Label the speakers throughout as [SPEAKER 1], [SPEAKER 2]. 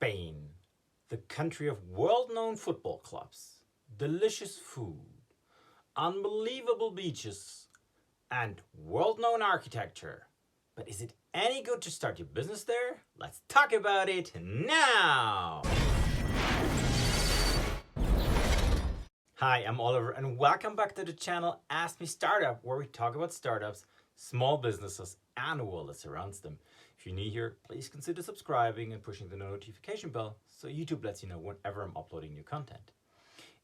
[SPEAKER 1] Spain, the country of world-known football clubs, delicious food, unbelievable beaches, and world-known architecture. But is it any good to start your business there? Let's talk about it now! Hi, I'm Oliver and welcome back to the channel Ask Me Startup, where we talk about startups, small businesses, and the world that surrounds them. If you're new here, please consider subscribing and pushing the notification bell so YouTube lets you know whenever I'm uploading new content.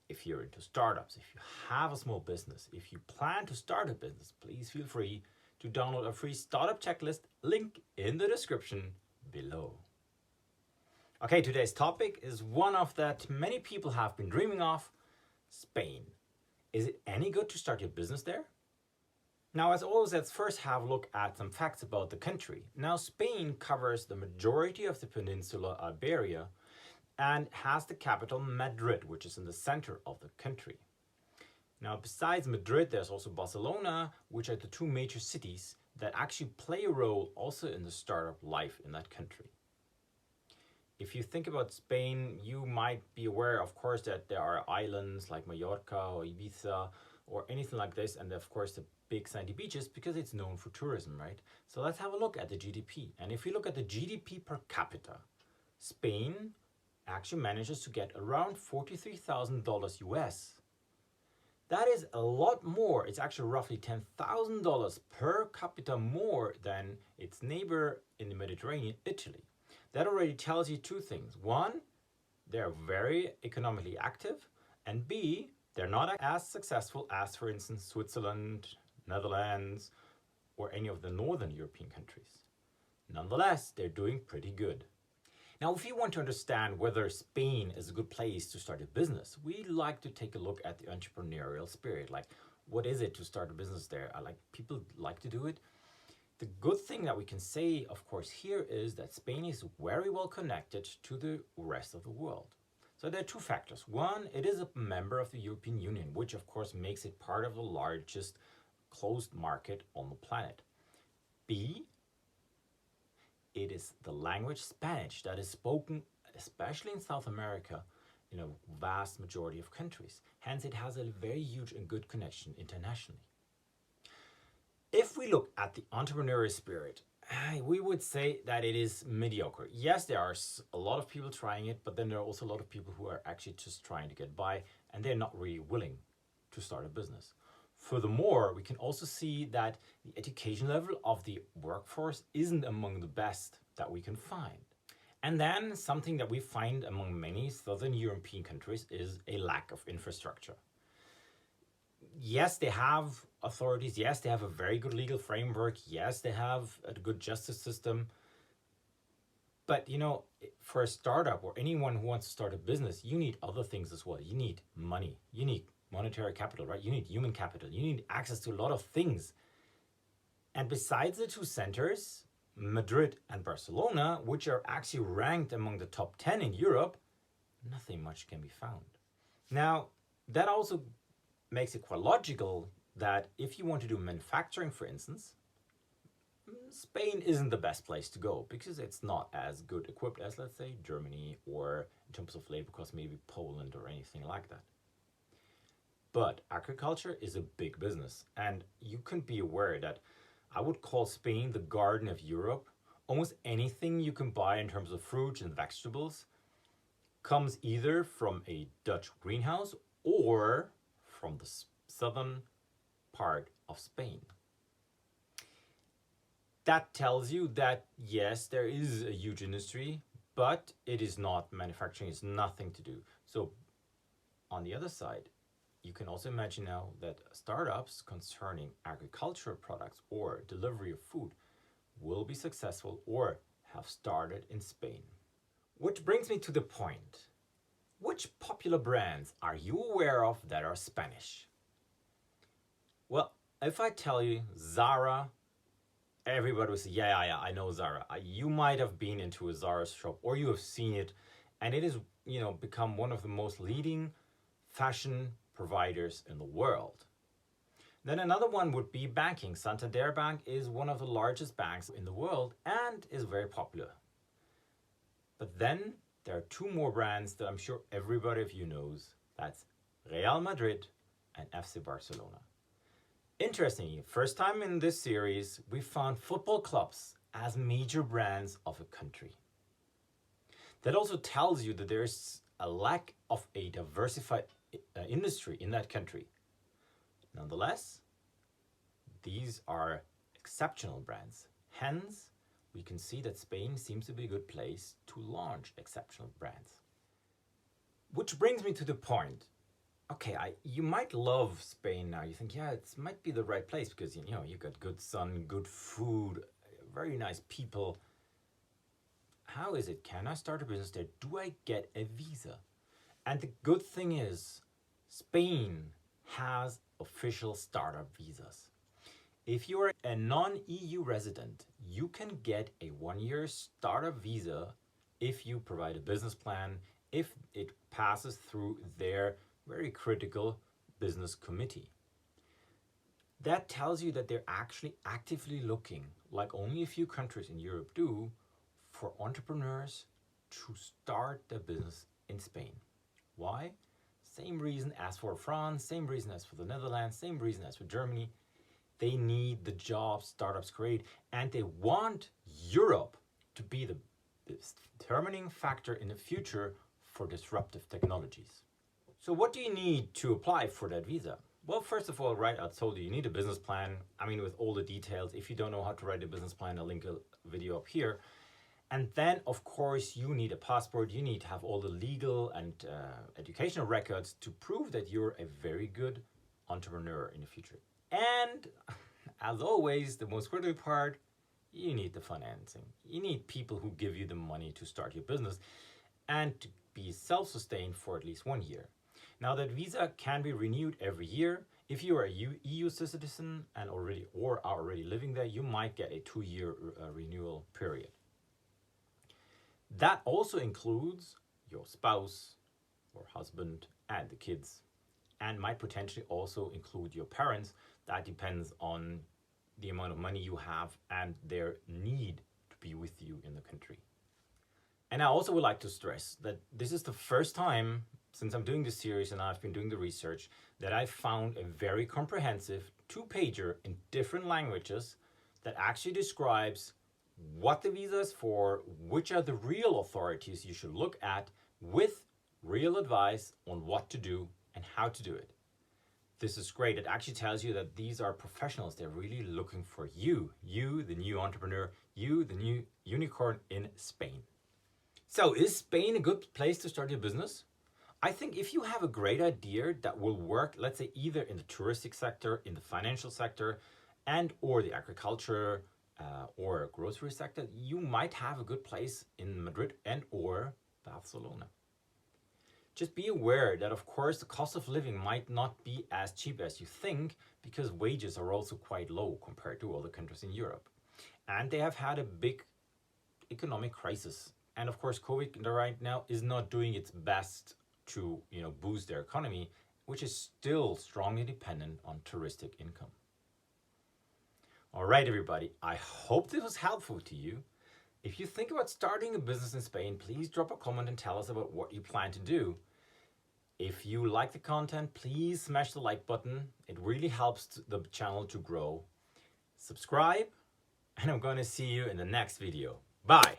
[SPEAKER 1] If you're into startups, if you have a small business, if you plan to start a business, please feel free to download a free startup checklist, link in the description below. Okay, today's topic is one of that many people have been dreaming of: Spain. Is it any good to start your business there? Now, as always, let's first have a look at some facts about the country. Now, Spain covers the majority of the peninsula Iberia and has the capital Madrid, which is in the center of the country. Now, besides Madrid, there's also Barcelona, which are the two major cities that actually play a role also in the startup life in that country. If you think about Spain, you might be aware, of course, that there are islands like Mallorca or Ibiza or anything like this, and of course the big sandy beaches, because it's known for tourism, right? So let's have a look at the GDP. And if you look at the GDP per capita, Spain actually manages to get around $43,000 US. That is a lot more. It's actually roughly $10,000 per capita more than its neighbor in the Mediterranean, Italy. That already tells you two things. One, they're very economically active, and B, they're not as successful as, for instance, Switzerland, Netherlands, or any of the northern European countries. Nonetheless, they're doing pretty good. Now, if you want to understand whether Spain is a good place to start a business, we like to take a look at the entrepreneurial spirit. Like, what is it to start a business there? People like to do it. The good thing that we can say, of course, here is that Spain is very well connected to the rest of the world. So there are two factors. One, it is a member of the European Union, which of course makes it part of the largest closed market on the planet. B, it is the language Spanish that is spoken, especially in South America, in a vast majority of countries. Hence, it has a very huge and good connection internationally. If we look at the entrepreneurial spirit, we would say that it is mediocre. Yes, there are a lot of people trying it, but then there are also a lot of people who are actually just trying to get by, and they're not really willing to start a business. Furthermore, we can also see that the education level of the workforce isn't among the best that we can find. And then something that we find among many Southern European countries is a lack of infrastructure. Yes, they have authorities. Yes, they have a very good legal framework. Yes, they have a good justice system. But, you know, for a startup or anyone who wants to start a business, you need other things as well. You need money. You need monetary capital, right? You need human capital. You need access to a lot of things. And besides the two centers, Madrid and Barcelona, which are actually ranked among the top 10 in Europe, nothing much can be found. Now, that also makes it quite logical that if you want to do manufacturing, for instance, Spain isn't the best place to go because it's not as good equipped as, let's say, Germany, or in terms of labor cost, maybe Poland or anything like that. But agriculture is a big business, and you can be aware that I would call Spain the garden of Europe. Almost anything you can buy in terms of fruits and vegetables comes either from a Dutch greenhouse or from the southern part of Spain. That tells you that yes, there is a huge industry, but it is not manufacturing, it's nothing to do. So on the other side, you can also imagine now that startups concerning agricultural products or delivery of food will be successful or have started in Spain. Which brings me to the point. Which popular brands are you aware of that are Spanish? Well, if I tell you Zara, everybody will say, yeah, I know Zara. You might have been into a Zara shop or you have seen it, and it is, become one of the most leading fashion providers in the world. Then another one would be banking. Santander Bank is one of the largest banks in the world and is very popular. But then there are two more brands that I'm sure everybody of you knows. That's Real Madrid and FC Barcelona. Interestingly, first time in this series, we found football clubs as major brands of a country. That also tells you that there's a lack of a diversified industry in that country. Nonetheless, these are exceptional brands. Hence, we can see that Spain seems to be a good place to launch exceptional brands. Which brings me to the point. Okay, you might love Spain now. You think, yeah, it might be the right place because you got good sun, good food, very nice people. How is it? Can I start a business there? Do I get a visa? And the good thing is, Spain has official startup visas. If you are a non-EU resident, you can get a 1-year startup visa if you provide a business plan, if it passes through their very critical business committee. That tells you that they're actually actively looking, like only a few countries in Europe do, for entrepreneurs to start their business in Spain. Why? Same reason as for France, same reason as for the Netherlands, same reason as for Germany. They need the jobs startups create, and they want Europe to be the determining factor in the future for disruptive technologies. So what do you need to apply for that visa? Well, first of all, right, I told you need a business plan. I mean, with all the details. If you don't know how to write a business plan, I'll link a video up here. And then, of course, you need a passport. You need to have all the legal and educational records to prove that you're a very good entrepreneur in the future. And as always, the most critical part, you need the financing. You need people who give you the money to start your business and to be self-sustained for at least 1 year. Now, that visa can be renewed every year. If you are a EU citizen and are already living there, you might get a 2-year renewal period. That also includes your spouse or husband and the kids, and might potentially also include your parents. That depends on the amount of money you have and their need to be with you in the country. And I also would like to stress that this is the first time since I'm doing this series and I've been doing the research that I found a very comprehensive 2-pager in different languages that actually describes what the visa is for, which are the real authorities you should look at, with real advice on what to do and how to do it. This is great. It actually tells you that these are professionals. They're really looking for you, the new entrepreneur, you, the new unicorn in Spain. So is Spain a good place to start your business? I think if you have a great idea that will work, let's say either in the touristic sector, in the financial sector, and or the agriculture or grocery sector, you might have a good place in Madrid and or Barcelona. Just be aware that, of course, the cost of living might not be as cheap as you think, because wages are also quite low compared to other countries in Europe. And they have had a big economic crisis. And of course, COVID right now is not doing its best to boost their economy, which is still strongly dependent on touristic income. All right, everybody, I hope this was helpful to you. If you think about starting a business in Spain, please drop a comment and tell us about what you plan to do. If you like the content, please smash the like button. It really helps the channel to grow. Subscribe, and I'm going to see you in the next video. Bye.